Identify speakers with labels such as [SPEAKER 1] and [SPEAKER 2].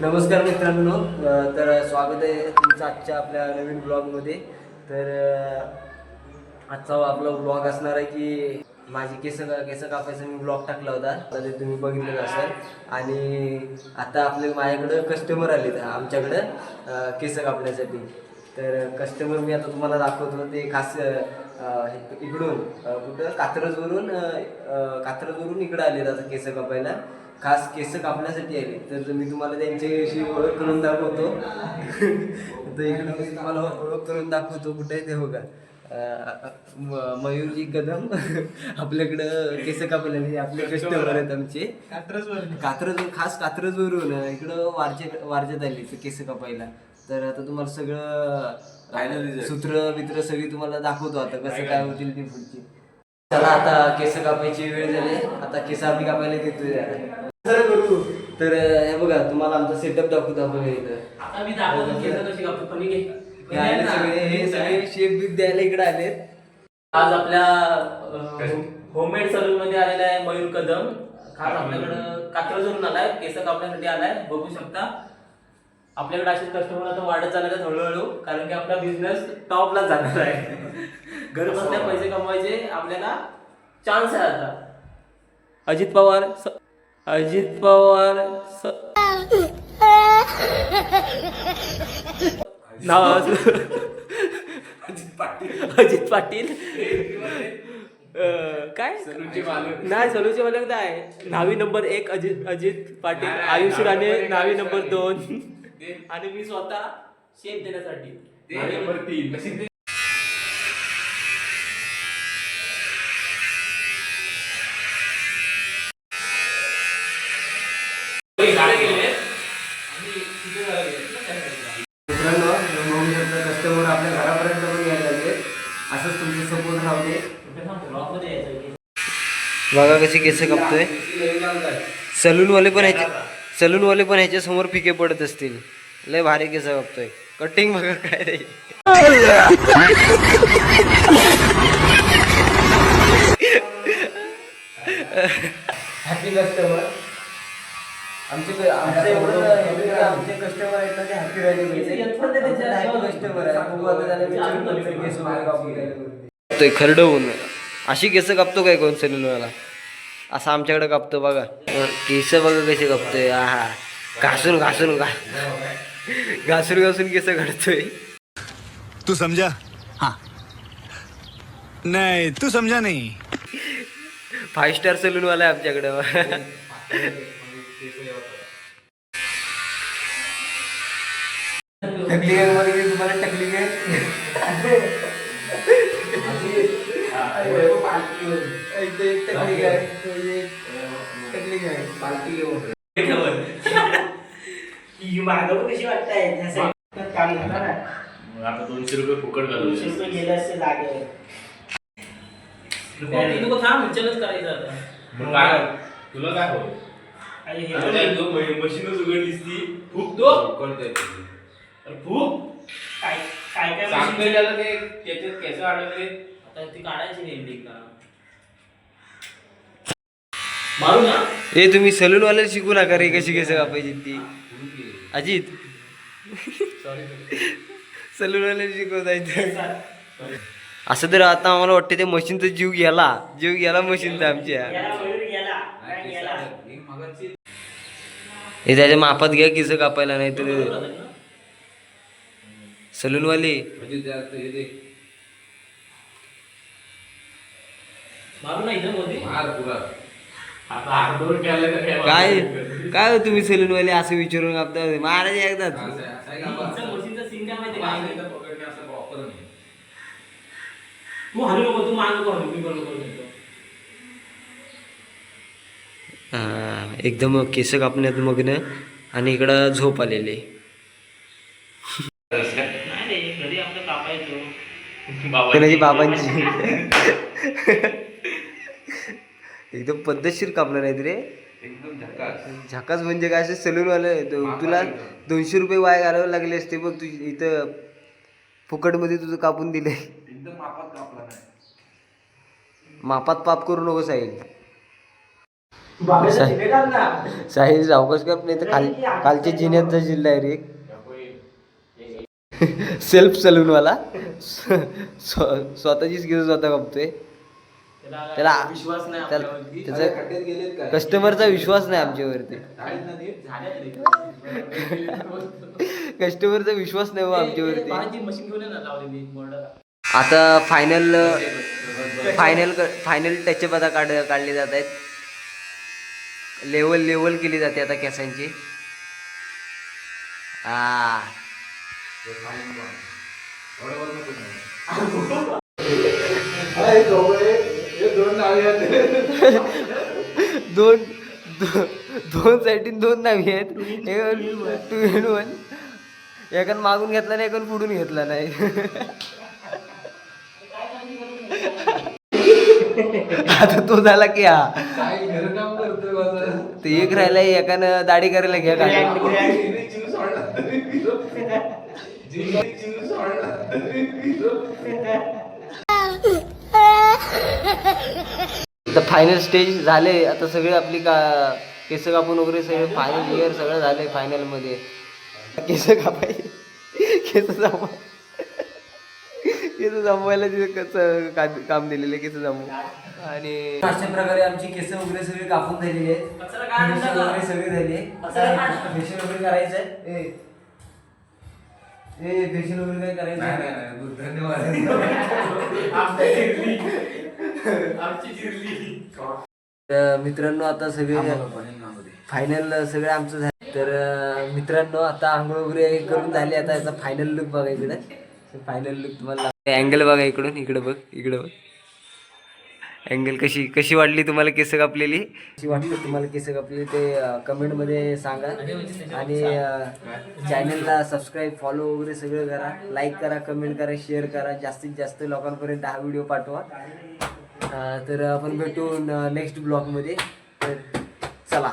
[SPEAKER 1] नमस्कार मित्रांनो, तर स्वागत आहे तुमचं आजच्या आपल्या नवीन ब्लॉगमध्ये. तर आजचा आपला ब्लॉग असणार आहे की माझी केस कापायचा मी ब्लॉग टाकला होता, तर ते तुम्ही बघितलं असेल. आणि आता आपले माझ्याकडं कस्टमर आले आमच्याकडं केस कापण्यासाठी. तर कस्टमर मी आता तुम्हाला दाखवतो. ते खास इकडून कुठं कात्रजवरून इकडं आले आता केस कापायला, खास केस कापण्यासाठी आले. तर मी तुम्हाला त्यांच्याशी ओळख करून दाखवतो. तर इकडे मी तुम्हाला ओळख करून दाखवतो. कुठे आहे ते बघा, मयूरजी कदम आपल्याकडं केस कापायला आपले कस्टमर आहेत आमचे. खास कात्रजवरून इकडं वारज्यात आले केस कापायला. तर आता तुम्हाला सगळं सूत्र बित्र सगळी तुम्हाला दाखवतो आता कसं काय होतील ती पुढची. चला आता केस कापायची वेळ झाली. आता केस आम्ही कापायला घेतोय. तर हे बघा, तुम्हाला आमचा सेटअप दाखवतो आपण इथं. हे सगळे शेप बीप द्यायला इकडे आलेत.
[SPEAKER 2] आज आपल्या होममेड सलून मध्ये आलेला आहे मयूर कदम. खास आपल्याकडं कात्रजवरून आलाय, केस कापण्यासाठी आलाय. बघू शकता आपल्याकडे असेच कस्टमर आता वाढत जाणार आहेत हळूहळू, कारण की आपला बिझनेस टॉपला जाणार आहे. घर बसल्या पैसे कमवायचे आपल्याला चान्स आहे आता. अजित पवार नाव अजित पाटील काय नाही, सलूचे मालक काय, न्हावी नंबर 1 अजित पाटील, आयुष राणे न्हावी नंबर 2, आणि मी स्वतः शेप देण्यासाठी नंबर 3.
[SPEAKER 1] मित्रांनो, कस्टमर आपल्या घरापर्यंत पण यायला लागले. असंच तुमचे सपोर्ट राहते. बघा कशी केस कापतोय. सलूनवाले पण ह्याच्या समोर फिके पडत असतील. लय भारी केस कापतोय. कटिंग बघा काय रे. Happy customer. आमचे कस्टमर आहेत ना, ते हॅपी राहिले कस्टमर आहे. खरडवून अशी केस कापतो काय कोण सलूनवाला? असं आमच्याकडे कापतो बघा. केस बघा कसे कापतोय. हा घासून केस काढतोय.
[SPEAKER 3] तू समझा? हाँ. नहीं तू समझा नहीं.
[SPEAKER 1] 5 स्टार सलूनवाला आहे आमच्याकडे. टकली गँग मध्ये मी तुम्हाला टकली गँग
[SPEAKER 2] कशी वाटतंय काम झालं ना.
[SPEAKER 4] आता 200 रुपये फुकट घालू.
[SPEAKER 2] 200 रुपये गेले असते जागेवर. तू थांब, विचारच करायचं आता.
[SPEAKER 4] मग काय तुला काय होईल? मशीनच उघडलीस ती फूक तो करते. अरे फूक
[SPEAKER 2] काय काय काय
[SPEAKER 4] सांगतोय त्याला ते त्याच्यात केस अडकले.
[SPEAKER 2] आता ती काढायची नेमली का मारू ना.
[SPEAKER 1] ए तुम्ही सलूनवाल्याला शिकू नका रे कशी केस कापायची ती. अजित सलूनवाल्याला शिकवतायचं. असं तर आता आम्हाला वाटतं ते मशीनचा जीव गेला मशीनचा आमच्या. हे त्याच्या मापात घ्या केस कापायला, नाही तर सलूनवाले काय काय हो तुम्ही सलूनवाले असं विचारून कापता? महाराज एकदाच
[SPEAKER 2] तू हलू नको, तू मागं करू, मी बरोबर करतो.
[SPEAKER 1] एकदम केस कापण्यात मग्न. आणि इकडं झोप आलेले.
[SPEAKER 2] नाही रे, घरी आपलं कापायचो.
[SPEAKER 1] कोणाची? बाबांची. एकदम पद्धतशीर कापणार आहेत रे. झकास म्हणजे काय, असं सलूनवाले तुला 200 रुपये वाया घालावे लागले असते बघ. तू इथं फुकटमध्ये तुझं कापून दिले.
[SPEAKER 4] एकदम मापात कापला नाही.
[SPEAKER 1] मापात पाप करू नको साहेब. साहिल सावकाश कप नाही तर कालचे जिन्याचा जिल्हा आहे रे सेल्फ सलून वाला स्वतःचीच केस स्वतः कापतोय त्याला
[SPEAKER 2] विश्वास नाही
[SPEAKER 1] त्याला
[SPEAKER 2] आपल्यावरती.
[SPEAKER 1] त्याचा कस्टमरचा विश्वास नाही आमच्यावरती कस्टमरचा विश्वास नाही बा आमच्यावरती
[SPEAKER 2] पाण्याची मशीन घेऊन ये ना लावलेली बोर्डाला.
[SPEAKER 1] आता फायनल टचअप आता काढले जात आहेत लेवल केली जाते आता केसांची दोन साईडीन दोन नावी आहेत एक 2 in 1 एकान मागून घेतला नाही एकान पुढून घेतला नाही आता तो झाला की हा ते एक राहिलाय एकानं दाढी करायला घ्या का आता फायनल स्टेज झाले आता सगळे आपली केस कापून वगैरे सगळे फायनल इयर सगळं झालंय फायनल मध्ये केस कापाय केस जमवायला तिथे कसं काम दिलेलं केस जमवू आणि अशा प्रकारे आमची केस वगैरे सगळे कापून झालेली आहेत
[SPEAKER 2] कचरा काढ
[SPEAKER 1] फेशियल
[SPEAKER 2] नका.
[SPEAKER 1] वगैरे सगळे झाले
[SPEAKER 2] कचरा काढ.
[SPEAKER 1] फेशियल वगैरे करायचं आहे फेशियल वगैरे काय करायचं आहे? तर मित्रांनो आता सगळे फायनल सगळे आमचं झालं तर मित्रांनो आता आंघोळ वगैरे करून झाले आता याचा फायनल लुक बघा इकडे फायनल लुक तुम्हाला अँगल बघा इकडे बघ अँगल कशी वाटली तुम्हाला केस कापलेली कशी वाटली तुम्हाला केस कापलेली ते कमेंटमध्ये सांगा आणि चॅनलला सबस्क्राईब फॉलो वगैरे सगळं करा लाईक करा कमेंट करा शेअर करा जास्तीत जास्त लोकांपर्यंत हा व्हिडिओ पाठवा तर आपण भेटू नेक्स्ट ब्लॉगमध्ये तर चला